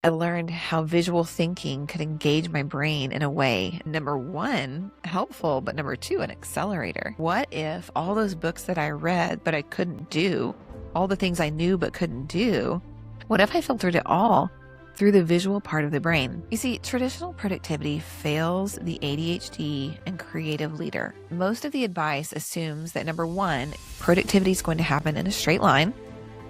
I learned how visual thinking could engage my brain in a way, number one, helpful, but number two, an accelerator. What if all those books that I read, but I couldn't do, all the things I knew but couldn't do, what if I filtered it all through the visual part of the brain? You see, traditional productivity fails the ADHD and creative leader. Most of the advice assumes that number one, productivity is going to happen in a straight line.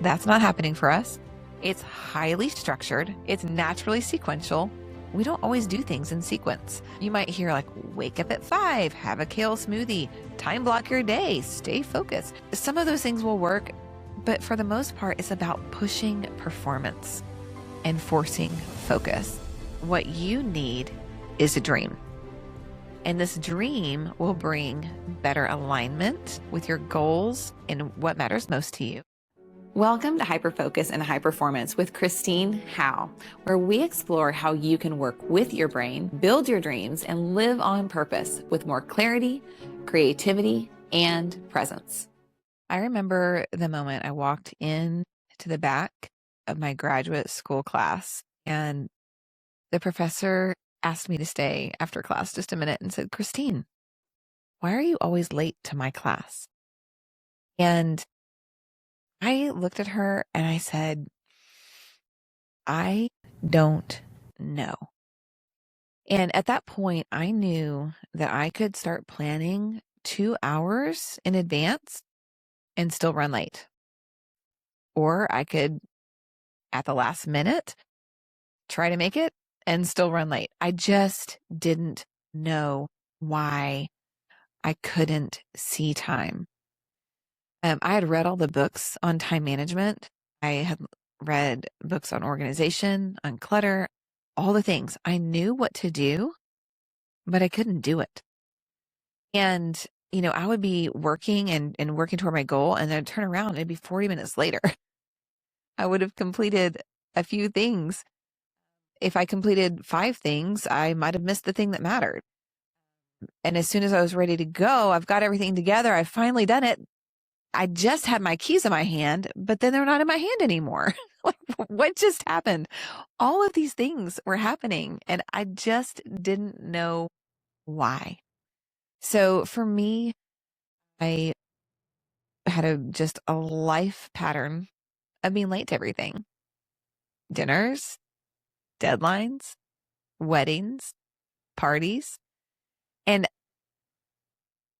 That's not happening for us. It's highly structured. It's naturally sequential. We don't always do things in sequence. You might hear like, wake up at 5, have a kale smoothie, time block your day, stay focused. Some of those things will work, but for the most part, it's about pushing performance and forcing focus. What you need is a dream. And this dream will bring better alignment with your goals and what matters most to you. Welcome to Hyperfocus and High Performance with Christine Howe, where we explore how you can work with your brain, build your dreams, and live on purpose with more clarity, creativity, and presence. I remember the moment I walked in to the back of my graduate school class, and the professor asked me to stay after class just a minute and said, "Christine, why are you always late to my class?" And I looked at her and I said, "I don't know." And at that point, I knew that I could start planning 2 hours in advance and still run late. Or I could, at the last minute, try to make it and still run late. I just didn't know why I couldn't see time. I had read all the books on time management. I had read books on organization, on clutter, all the things. I knew what to do, but I couldn't do it. And, I would be working and working toward my goal, and then I'd turn around and it'd be 40 minutes later. I would have completed a few things. If I completed 5 things, I might have missed the thing that mattered. And as soon as I was ready to go, I've got everything together, I've finally done it. I just had my keys in my hand, but then they're not in my hand anymore. Like, what just happened? All of these things were happening, and I just didn't know why. So for me, I had just a life pattern of being late to everything. Dinners, deadlines, weddings, parties. And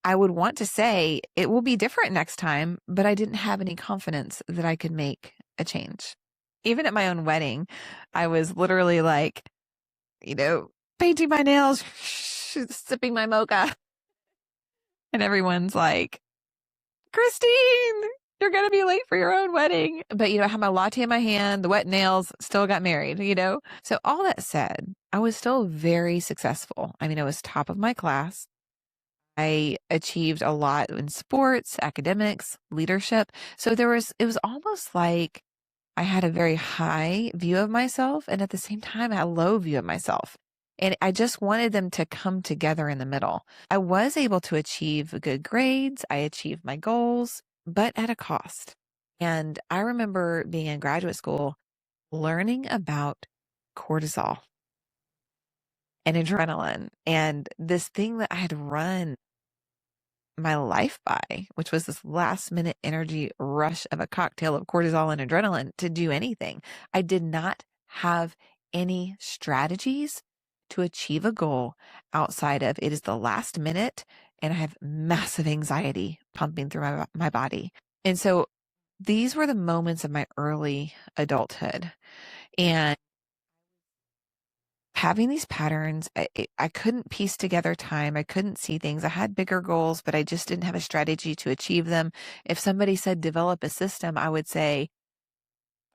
I would want to say it will be different next time, but I didn't have any confidence that I could make a change. Even at my own wedding, I was literally like, painting my nails, sipping my mocha. And everyone's like, "Christine, you're going to be late for your own wedding." But, I had my latte in my hand, the wet nails, still got married, So all that said, I was still very successful. I was top of my class. I achieved a lot in sports, academics, leadership. So it was almost like I had a very high view of myself, and at the same time, a low view of myself. And I just wanted them to come together in the middle. I was able to achieve good grades. I achieved my goals, but at a cost. And I remember being in graduate school, learning about cortisol and adrenaline and this thing that I had run my life by, which was this last minute energy rush of a cocktail of cortisol and adrenaline to do anything. I did not have any strategies to achieve a goal outside of it is the last minute and I have massive anxiety pumping through my body. And so these were the moments of my early adulthood. And having these patterns, I couldn't piece together time. I couldn't see things. I had bigger goals, but I just didn't have a strategy to achieve them. If somebody said develop a system, I would say,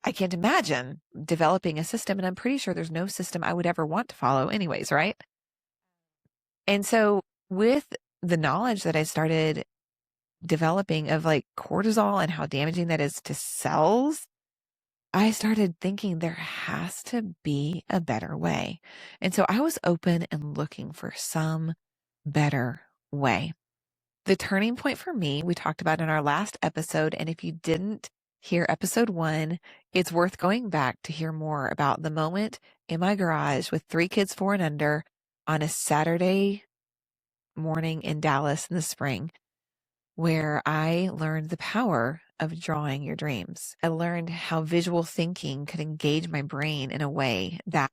I can't imagine developing a system. And I'm pretty sure there's no system I would ever want to follow anyways, right? And so with the knowledge that I started developing of like cortisol and how damaging that is to cells, I started thinking there has to be a better way. And so I was open and looking for some better way. The turning point for me, we talked about in our last episode. And if you didn't hear episode 1, It's worth going back to hear more about the moment in my garage with 3 kids 4 and under on a Saturday morning in Dallas in the spring, where I learned the power of drawing your dreams. I learned how visual thinking could engage my brain in a way that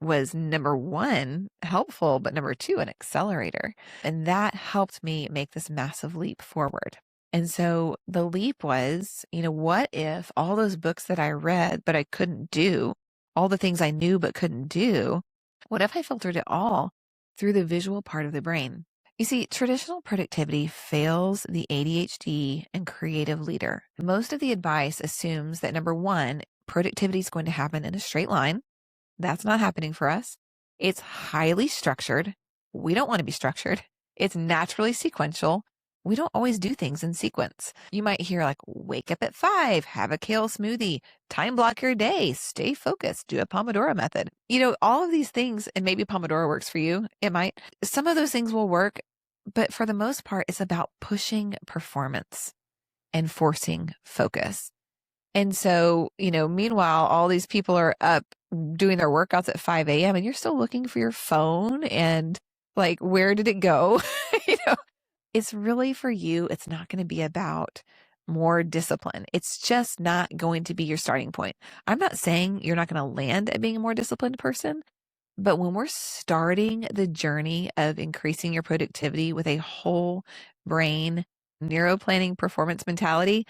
was, number 1, helpful, but number 2, an accelerator. And that helped me make this massive leap forward. And so the leap was, what if all those books that I read, but I couldn't do, all the things I knew but couldn't do, what if I filtered it all through the visual part of the brain? You see, traditional productivity fails the ADHD and creative leader. Most of the advice assumes that, number 1, productivity is going to happen in a straight line. That's not happening for us. It's highly structured. We don't want to be structured. It's naturally sequential. We don't always do things in sequence. You might hear like, wake up at 5, have a kale smoothie, time block your day, stay focused, do a Pomodoro method. All of these things, and maybe Pomodoro works for you. It might. Some of those things will work, but for the most part, it's about pushing performance and forcing focus. And so, meanwhile, all these people are up doing their workouts at 5 a.m. and you're still looking for your phone and like, where did it go? It's really for you. It's not going to be about more discipline. It's just not going to be your starting point. I'm not saying you're not going to land at being a more disciplined person, but when we're starting the journey of increasing your productivity with a whole brain NeuroPlanning performance mentality,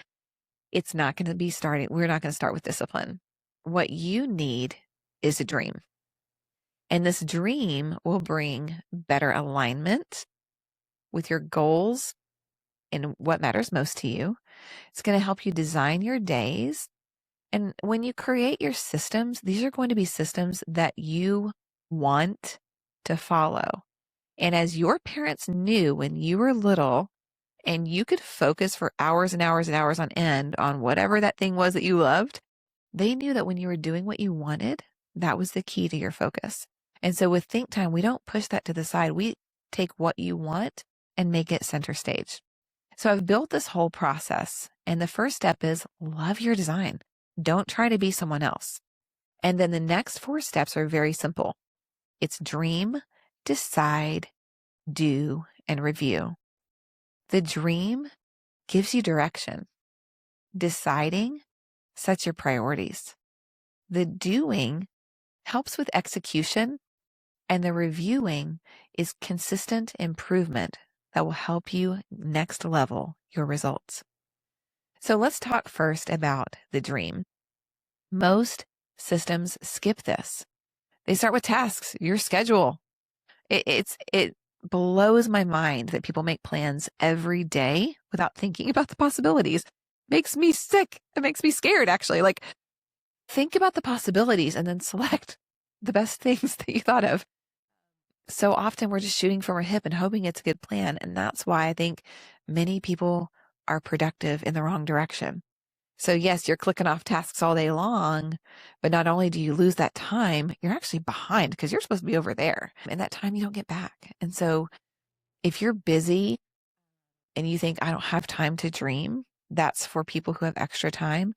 it's not going to be starting. We're not going to start with discipline. What you need is a dream. And this dream will bring better alignment with your goals and what matters most to you. It's going to help you design your days. And when you create your systems, these are going to be systems that you want to follow. And as your parents knew when you were little, and you could focus for hours and hours and hours on end on whatever that thing was that you loved, they knew that when you were doing what you wanted, that was the key to your focus. And so with Think Time, we don't push that to the side. We take what you want and make it center stage. So I've built this whole process. And the first step is love your design. Don't try to be someone else. And then the next 4 steps are very simple. It's dream, decide, do, and review. The dream gives you direction. Deciding sets your priorities. The doing helps with execution, and the reviewing is consistent improvement that will help you next level your results. So let's talk first about the dream. Most systems skip this. They start with tasks, your schedule. It blows my mind that people make plans every day without thinking about the possibilities. Makes me sick. It makes me scared, actually. Like, think about the possibilities and then select the best things that you thought of. So often we're just shooting from our hip and hoping it's a good plan. And that's why I think many people are productive in the wrong direction. So yes, you're clicking off tasks all day long, but not only do you lose that time, you're actually behind because you're supposed to be over there. And that time you don't get back. And so if you're busy and you think, I don't have time to dream, that's for people who have extra time.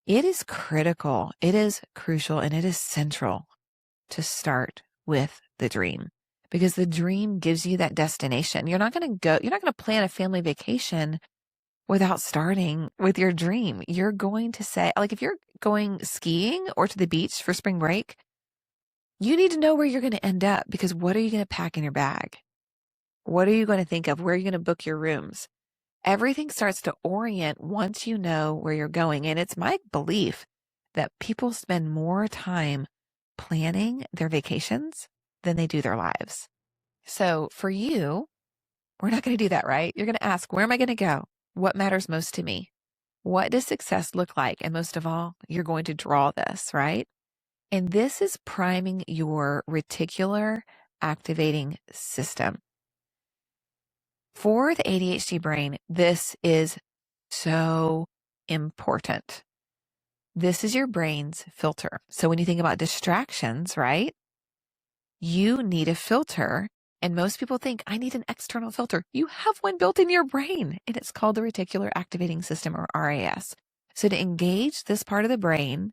It is critical, it is crucial, and it is central to start with the dream, because the dream gives you that destination. You're not going to plan a family vacation without starting with your dream. You're going to say, like, if you're going skiing or to the beach for spring break, you need to know where you're going to end up, because what are you going to pack in your bag? What are you going to think of? Where are you going to book your rooms? Everything starts to orient once you know where you're going. And it's my belief that people spend more time planning their vacations than they do their lives. So for you, we're not going to do that, right? You're going to ask, where am I going to go? What matters most to me? What does success look like? And most of all, you're going to draw this, right? And this is priming your reticular activating system. For the ADHD brain, this is so important. This is your brain's filter. So when you think about distractions, right? You need a filter. And most people think, I need an external filter. You have one built in your brain, and it's called the reticular activating system, or RAS. So to engage this part of the brain,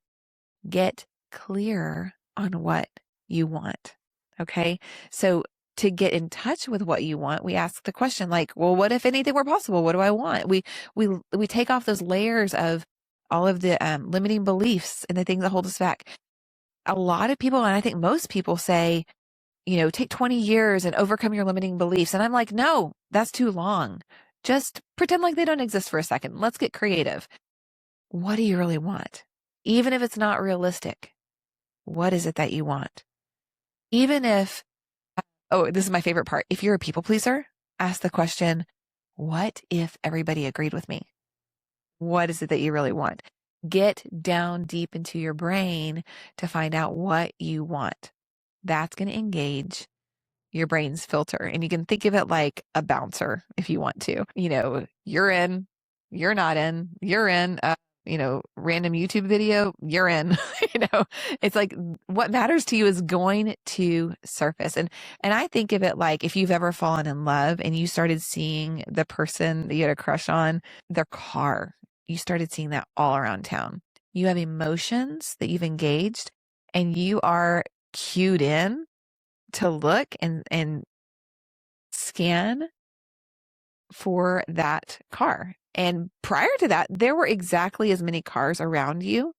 get clear on what you want. Okay. So to get in touch with what you want, we ask the question like, well, what if anything were possible? What do I want? We take off those layers of all of the limiting beliefs and the things that hold us back. A lot of people, and I think most people say, take 20 years and overcome your limiting beliefs. And I'm like, no, that's too long. Just pretend like they don't exist for a second. Let's get creative. What do you really want? Even if it's not realistic, what is it that you want? Even if, oh, this is my favorite part. If you're a people pleaser, ask the question, what if everybody agreed with me? What is it that you really want? Get down deep into your brain to find out what you want. That's going to engage your brain's filter. And you can think of it like a bouncer if you want to. You're in, you're not in, you're in, random YouTube video, you're in. It's like what matters to you is going to surface. And I think of it like if you've ever fallen in love and you started seeing the person that you had a crush on, their car, you started seeing that all around town. You have emotions that you've engaged and you are cued in to look and scan for that car. And prior to that, there were exactly as many cars around you,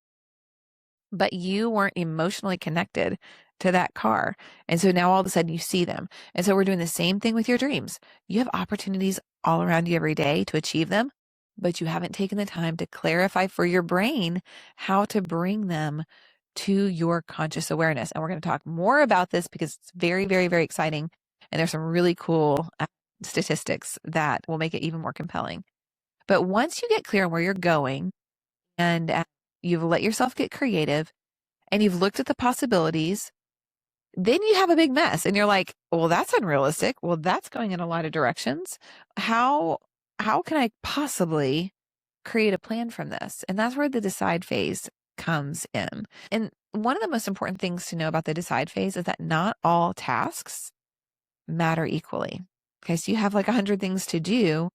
but you weren't emotionally connected to that car. And so now all of a sudden you see them. And so we're doing the same thing with your dreams. You have opportunities all around you every day to achieve them, but you haven't taken the time to clarify for your brain how to bring them to your conscious awareness. And we're going to talk more about this because it's very, very, very exciting. And there's some really cool statistics that will make it even more compelling. But once you get clear on where you're going and you've let yourself get creative and you've looked at the possibilities, then you have a big mess and you're like, well, that's unrealistic. Well, that's going in a lot of directions. How can I possibly create a plan from this? And that's where the decide phase comes in. And one of the most important things to know about the decide phase is that not all tasks matter equally. Okay, so you have like 100 things to do.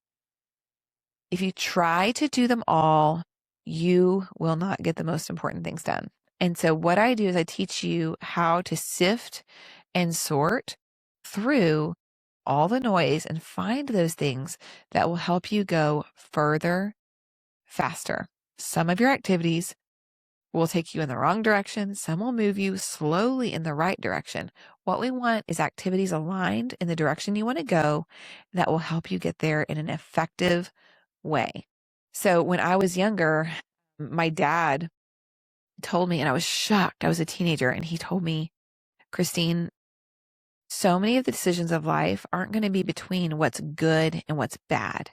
If you try to do them all, you will not get the most important things done. And so what I do is I teach you how to sift and sort through all the noise and find those things that will help you go further, faster. Some of your activities will take you in the wrong direction. Some will move you slowly in the right direction. What we want is activities aligned in the direction you want to go that will help you get there in an effective way. So when I was younger, my dad told me, and I was shocked. I was a teenager, and he told me, Christine, so many of the decisions of life aren't going to be between what's good and what's bad.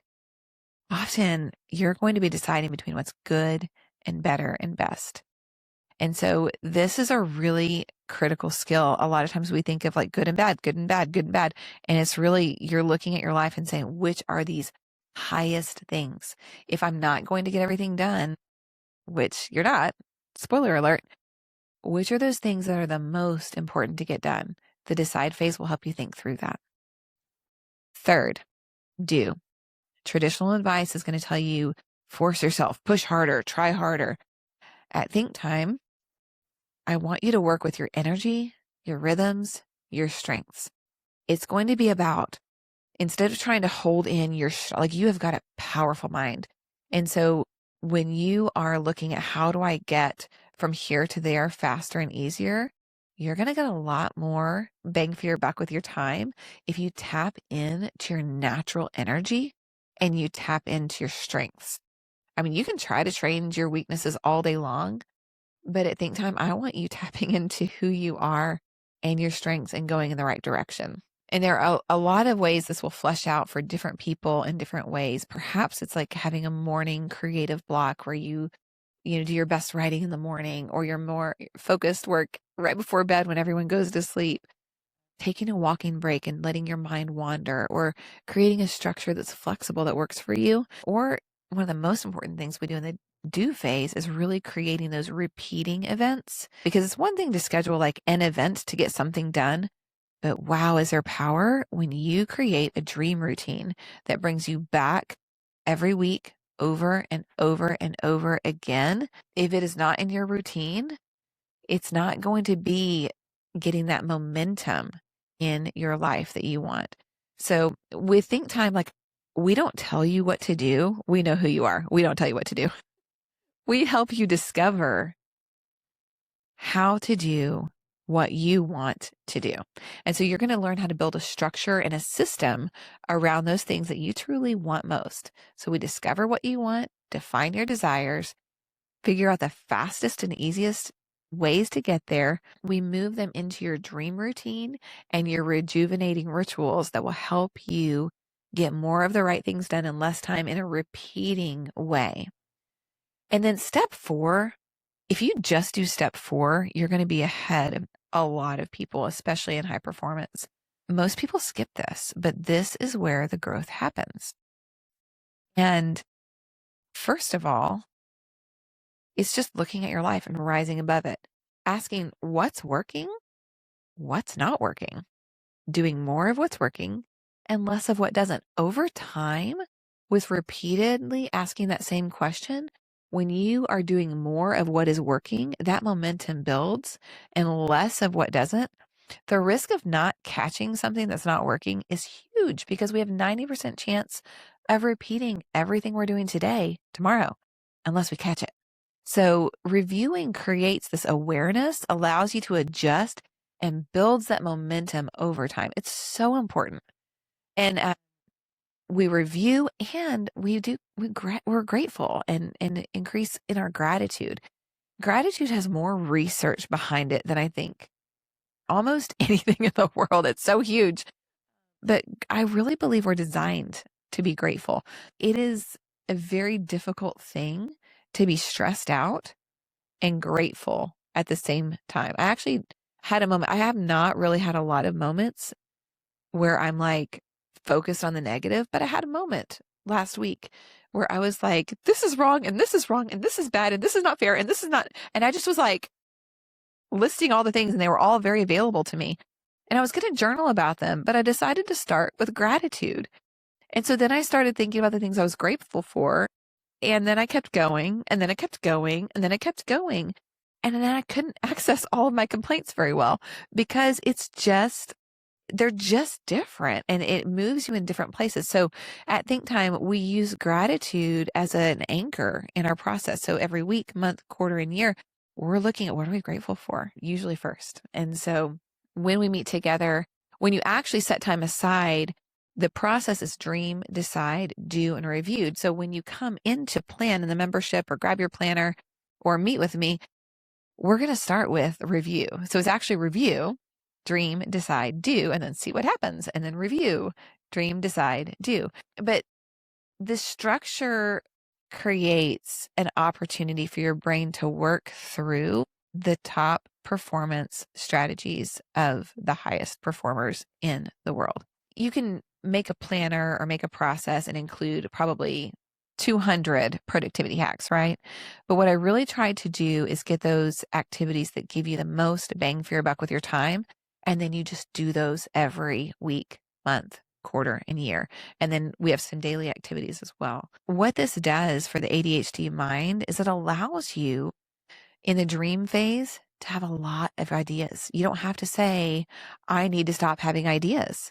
Often you're going to be deciding between what's good and better and best. And so this is a really critical skill. A lot of times we think of like good and bad, good and bad, good and bad. And it's really, you're looking at your life and saying, which are these highest things? If I'm not going to get everything done, which you're not, spoiler alert, which are those things that are the most important to get done? The decide phase will help you think through that. Third, do. Traditional advice is going to tell you, force yourself, push harder, try harder. At think time, I want you to work with your energy, your rhythms, your strengths. It's going to be about, instead of trying to hold in you have got a powerful mind. And so when you are looking at how do I get from here to there faster and easier, you're going to get a lot more bang for your buck with your time if you tap into your natural energy and you tap into your strengths. I mean, you can try to train your weaknesses all day long, but at think time, I want you tapping into who you are and your strengths and going in the right direction. And there are a lot of ways this will flesh out for different people in different ways. Perhaps it's like having a morning creative block where you do your best writing in the morning, or your more focused work right before bed when everyone goes to sleep. Taking a walking break and letting your mind wander, or creating a structure that's flexible that works for you. Or one of the most important things we do in the do phase is really creating those repeating events, because it's one thing to schedule like an event to get something done, but wow, is there power when you create a dream routine that brings you back every week over and over and over again, if it is not in your routine, it's not going to be getting that momentum in your life that you want. So with Think Time, like, we don't tell you what to do. We know who you are. We don't tell you what to do. We help you discover how to do what you want to do. And so you're going to learn how to build a structure and a system around those things that you truly want most. So we discover what you want, define your desires, figure out the fastest and easiest ways to get there. We move them into your dream routine and your rejuvenating rituals that will help you get more of the right things done in less time in a repeating way. And then step 4, if you just do step 4, you're going to be ahead of a lot of people, especially in high performance. Most people skip this, but this is where the growth happens. And first of all, it's just looking at your life and rising above it, asking what's working, what's not working, doing more of what's working and less of what doesn't. Over time, with repeatedly asking that same question, when you are doing more of what is working, that momentum builds and less of what doesn't. The risk of not catching something that's not working is huge because we have 90% chance of repeating everything we're doing today, tomorrow, unless we catch it. So reviewing creates this awareness, allows you to adjust and builds that momentum over time. It's so important. And we review and we're grateful and increase in our gratitude. Gratitude has more research behind it than I think almost anything in the world. It's so huge. But I really believe we're designed to be grateful. It is a very difficult thing to be stressed out and grateful at the same time. I actually had a moment. I have not really had a lot of moments where I'm like focused on the negative, but I had a moment last week where I was like, this is wrong and this is wrong and this is bad and this is not fair and this is not, and I just was like listing all the things and they were all very available to me. And I was going to journal about them, but I decided to start with gratitude. And so then I started thinking about the things I was grateful for. And then I kept going, and then I kept going, and then I kept going. And then I couldn't access all of my complaints very well because they're just different and it moves you in different places. So at Think Time, we use gratitude as an anchor in our process. So every week, month, quarter, and year, we're looking at what are we grateful for, usually first. And so when we meet together, when you actually set time aside, the process is dream, decide, do, and reviewed. So when you come into plan in the membership or grab your planner or meet with me, we're going to start with review. So it's actually review, dream, decide, do, and then see what happens. And then review, dream, decide, do. But the structure creates an opportunity for your brain to work through the top performance strategies of the highest performers in the world. You can make a planner or make a process and include probably 200 productivity hacks, right? But what I really tried to do is get those activities that give you the most bang for your buck with your time. And then you just do those every week, month, quarter, and year. And then we have some daily activities as well. What this does for the ADHD mind is it allows you in the dream phase to have a lot of ideas. You don't have to say, I need to stop having ideas.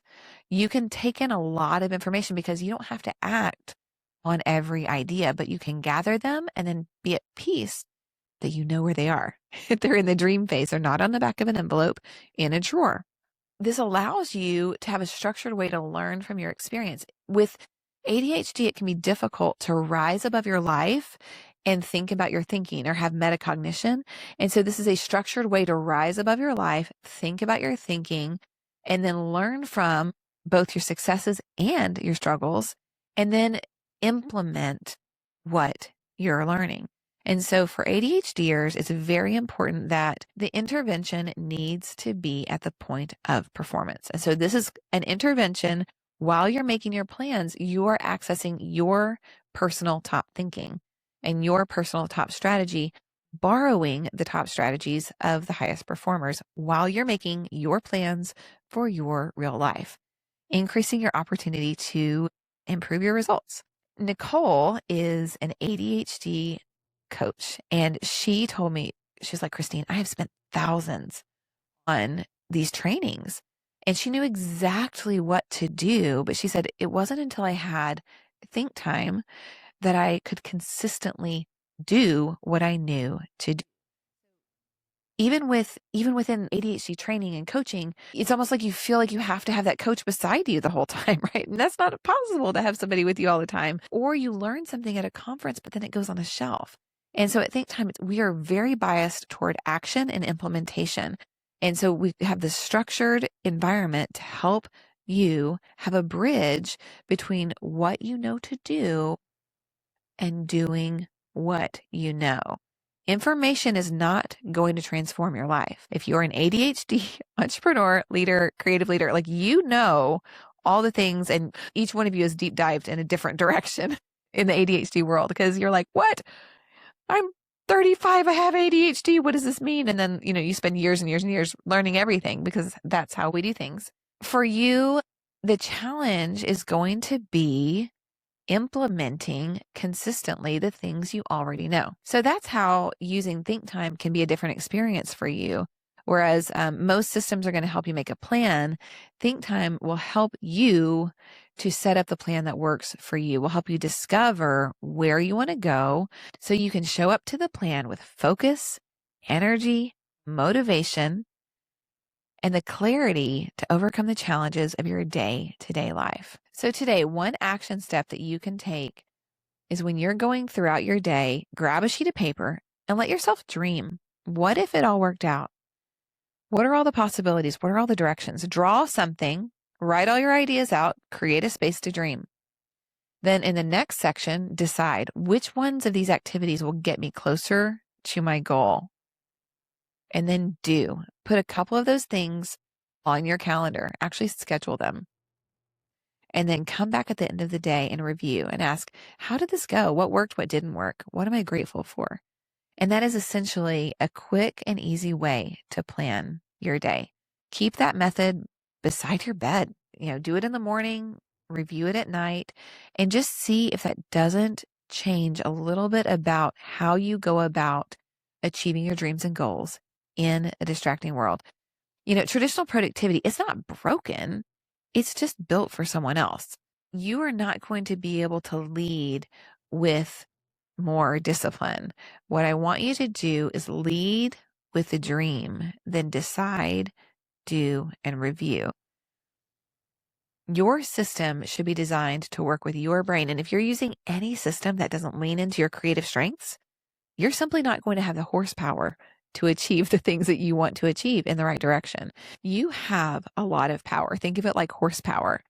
You can take in a lot of information because you don't have to act on every idea, but you can gather them and then be at peace that you know where they are. If they're in the dream phase, they're not on the back of an envelope in a drawer. This allows you to have a structured way to learn from your experience. With ADHD, it can be difficult to rise above your life and think about your thinking or have metacognition. And so this is a structured way to rise above your life, think about your thinking, and then learn from both your successes and your struggles, and then implement what you're learning. And so for ADHDers, it's very important that the intervention needs to be at the point of performance. And so this is an intervention while you're making your plans, you are accessing your personal top thinking and your personal top strategy, borrowing the top strategies of the highest performers while you're making your plans for your real life, increasing your opportunity to improve your results. Nicole is an ADHD coach, and she told me, she's like, Christine, I have spent thousands on these trainings. And she knew exactly what to do, but she said it wasn't until I had think time that I could consistently do what I knew to do. Even within ADHD training and coaching, it's almost like you feel like you have to have that coach beside you the whole time, right? And that's not possible to have somebody with you all the time. Or you learn something at a conference, but then it goes on a shelf. And so at Think Time, we are very biased toward action and implementation. And so we have this structured environment to help you have a bridge between what you know to do and doing what you know. Information is not going to transform your life. If you're an ADHD entrepreneur, leader, creative leader, like you know all the things, and each one of you is deep dived in a different direction in the ADHD world, because you're like, what? I'm 35, I have ADHD. What does this mean? And then, you spend years and years and years learning everything, because that's how we do things. For you, the challenge is going to be implementing consistently the things you already know. So that's how using Think Time can be a different experience for you. Whereas most systems are going to help you make a plan, Think Time will help you to set up the plan that works for you, will help you discover where you want to go so you can show up to the plan with focus, energy, motivation, and the clarity to overcome the challenges of your day-to-day life. So today, one action step that you can take is when you're going throughout your day, grab a sheet of paper and let yourself dream. What if it all worked out? What are all the possibilities? What are all the directions? Draw something, write all your ideas out, create a space to dream. Then in the next section, decide which ones of these activities will get me closer to my goal. And then put a couple of those things on your calendar, actually schedule them. And then come back at the end of the day and review and ask, how did this go? What worked? What didn't work? What am I grateful for? And that is essentially a quick and easy way to plan your day. Keep that method beside your bed. Do it in the morning, review it at night, and just see if that doesn't change a little bit about how you go about achieving your dreams and goals in a distracting world. Traditional productivity is not broken. It's just built for someone else. You are not going to be able to lead with more discipline. What I want you to do is lead with the dream, then decide, do, and review. Your system should be designed to work with your brain. And if you're using any system that doesn't lean into your creative strengths, you're simply not going to have the horsepower to achieve the things that you want to achieve in the right direction. You have a lot of power. Think of it like horsepower.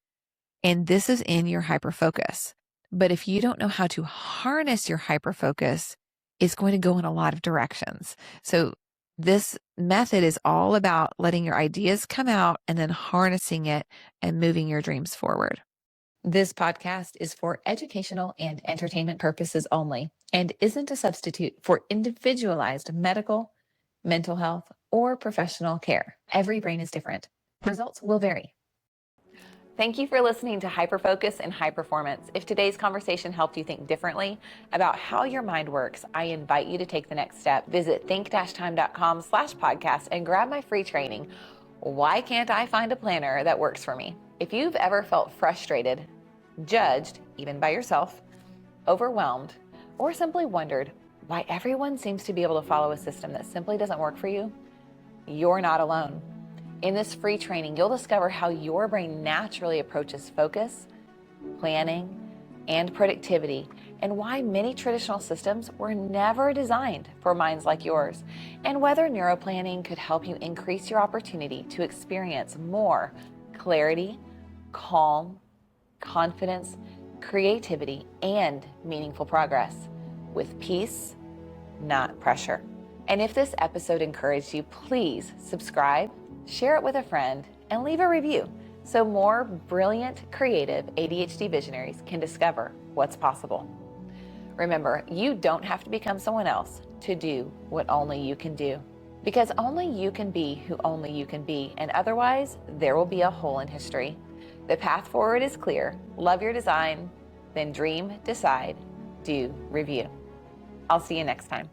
And this is in your hyperfocus. But if you don't know how to harness your hyperfocus, it's going to go in a lot of directions. So this method is all about letting your ideas come out and then harnessing it and moving your dreams forward. This podcast is for educational and entertainment purposes only and isn't a substitute for individualized medical, mental health, or professional care. Every brain is different. Results will vary. Thank you for listening to Hyperfocus and High Performance. If today's conversation helped you think differently about how your mind works, I invite you to take the next step. Visit think-time.com/podcast and grab my free training. Why can't I find a planner that works for me? If you've ever felt frustrated, judged, even by yourself, overwhelmed, or simply wondered why everyone seems to be able to follow a system that simply doesn't work for you, you're not alone. In this free training, you'll discover how your brain naturally approaches focus, planning, and productivity, and why many traditional systems were never designed for minds like yours, and whether NeuroPlanning could help you increase your opportunity to experience more clarity, calm, confidence, creativity, and meaningful progress with peace, not pressure. And if this episode encouraged you, please subscribe, share it with a friend, and leave a review so more brilliant, creative ADHD visionaries can discover what's possible. Remember, you don't have to become someone else to do what only you can do, because only you can be who only you can be, and otherwise there will be a hole in history. The path forward is clear. Love your design, then dream, decide, do, review. I'll see you next time.